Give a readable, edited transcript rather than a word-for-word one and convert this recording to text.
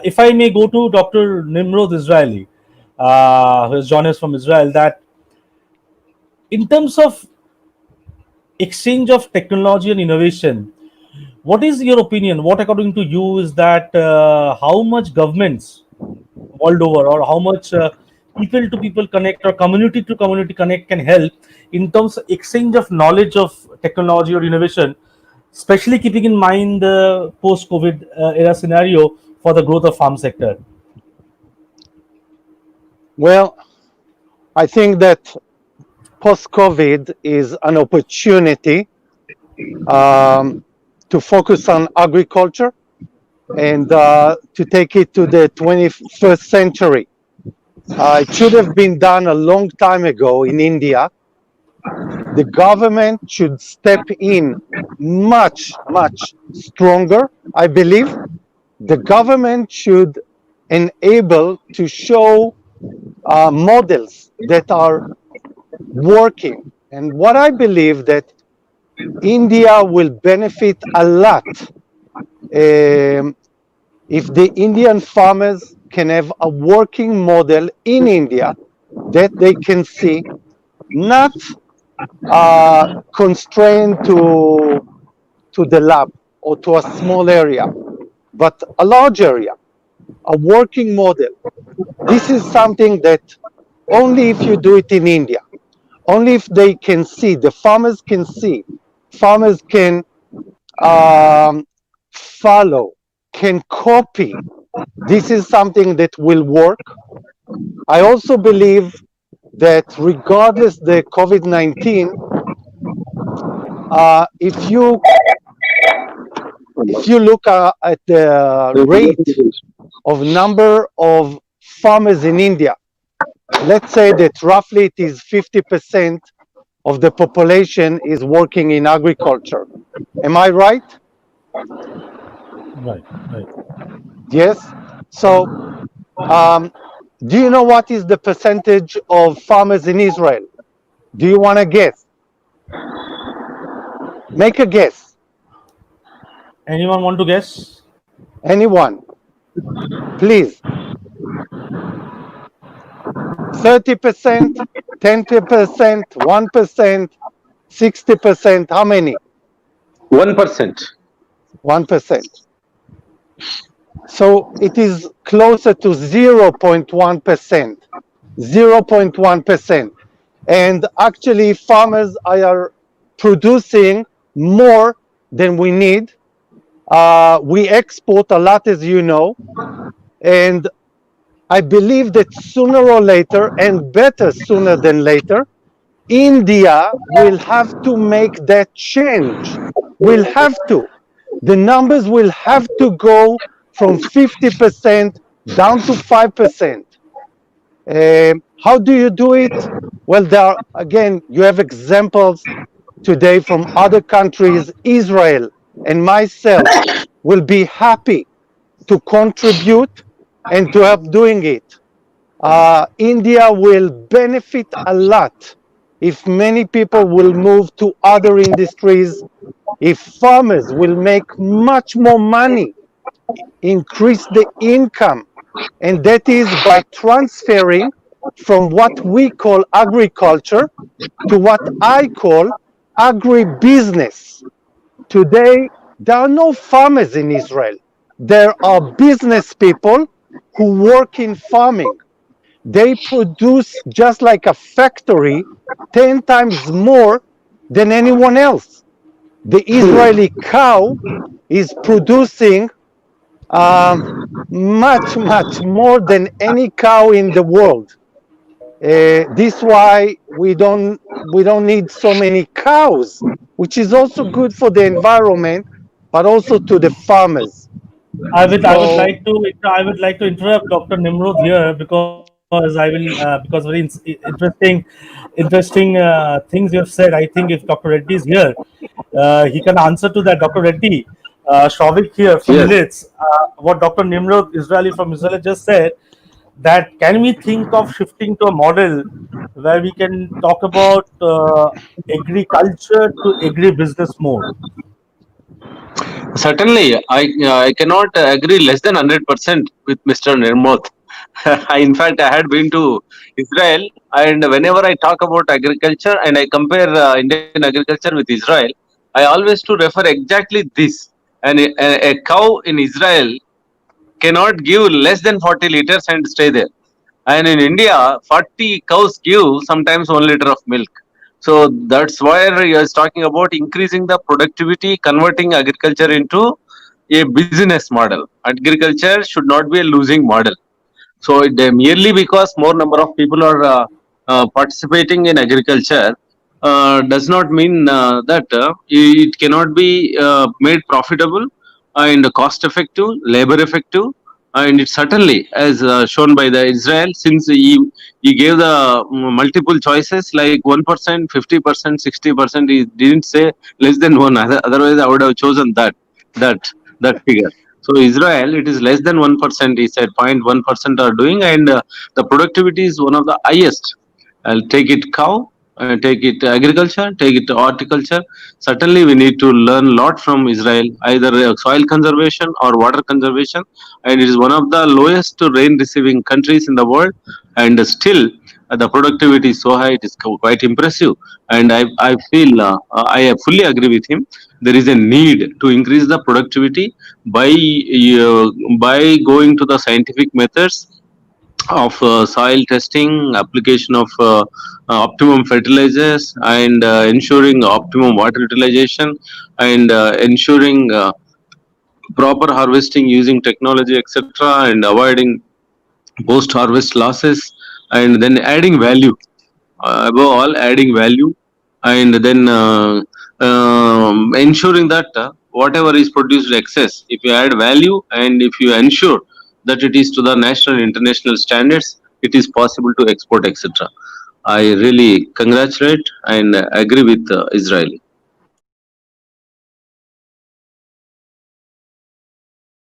If I may go to Dr. Nimrod Israeli, who has joined us from Israel, that in terms of exchange of technology and innovation, what is your opinion? What, according to you, is that how much governments world over, or how much people to people connect or community to community connect can help in terms of exchange of knowledge of technology or innovation, especially keeping in mind the post-COVID era scenario for the growth of farm sector? Well, I think that post-COVID is an opportunity to focus on agriculture and to take it to the 21st century. It should have been done a long time ago in India. The government should step in much, much stronger, I believe. The government should enable to show models that are working. And what I believe that India will benefit a lot if the Indian farmers can have a working model in India that they can see, not constrained to the lab or to a small area, but a large area, a working model. This is something that only if you do it in India, only if they can see, the farmers can see, farmers can follow, can copy. This is something that will work. I also believe that regardless the COVID-19, if you look at the rate of number of farmers in India, let's say that roughly it is 50% of the population is working in agriculture. Am I right? Right, right. Yes. So, do you know what is the percentage of farmers in Israel? Do you want to guess? Make a guess. Anyone want to guess? Anyone? Please. 30%, 10%, 1%, 60%. How many? 1%. 1%. So it is closer to 0.1%. 0.1%. And actually, farmers are producing more than we need. We export a lot, as you know. And I believe that sooner or later, and better sooner than later, India will have to make that change. Will have to. The numbers will have to go from 50% down to 5%. How do you do it? Well, there are, again, you have examples today from other countries. Israel and myself will be happy to contribute and to help doing it. India will benefit a lot if many people will move to other industries, if farmers will make much more money, increase the income, and that is by transferring from what we call agriculture to what I call agribusiness. Today, there are no farmers in Israel. There are business people who work in farming. They produce just like a factory 10 times more than anyone else. The Israeli cow is producing much, much more than any cow in the world. This why we don't need so many cows, which is also good for the environment, but also to the farmers. So I would like to interrupt Dr. Nimrod here, because I will because very interesting things you have said. I think if Dr. Reddy is here, he can answer to that. Dr. Reddy, Shavik here from Yes. Millets, what Dr. Nimrod Israeli from Israel just said, that can we think of shifting to a model where we can talk about agriculture to agribusiness more? Certainly, I cannot agree less than 100% with Mr. Nirmoth. In fact, I had been to Israel, and whenever I talk about agriculture and I compare Indian agriculture with Israel, I always to refer exactly this. And a cow in Israel cannot give less than 40 liters and stay there. And in India, 40 cows give sometimes 1 liter of milk. So that's why he was talking about increasing the productivity, converting agriculture into a business model. Agriculture should not be a losing model. So merely because more number of people are participating in agriculture does not mean that it cannot be made profitable and cost effective, labor effective, and it certainly, as shown by the Israel, since he gave the multiple choices like 1%, 50%, 60%. He didn't say less than one. Otherwise, I would have chosen that that figure. So Israel, it is less than 1%. He said 0.1% are doing, and the productivity is one of the highest. I'll take it cow, take it agriculture, take it horticulture. Certainly, we need to learn a lot from Israel, either soil conservation or water conservation, and it is one of the lowest rain receiving countries in the world, and still the productivity is so high. It is quite impressive, and I feel I fully agree with him. There is a need to increase the productivity by going to the scientific methods of soil testing, application of optimum fertilizers, and ensuring optimum water utilization, and ensuring proper harvesting using technology, etc., and avoiding post harvest losses, and then adding value, above all adding value, and then ensuring that whatever is produced excess, if you add value and if you ensure that it is to the national and international standards, it is possible to export, etc. I really congratulate and agree with Israel.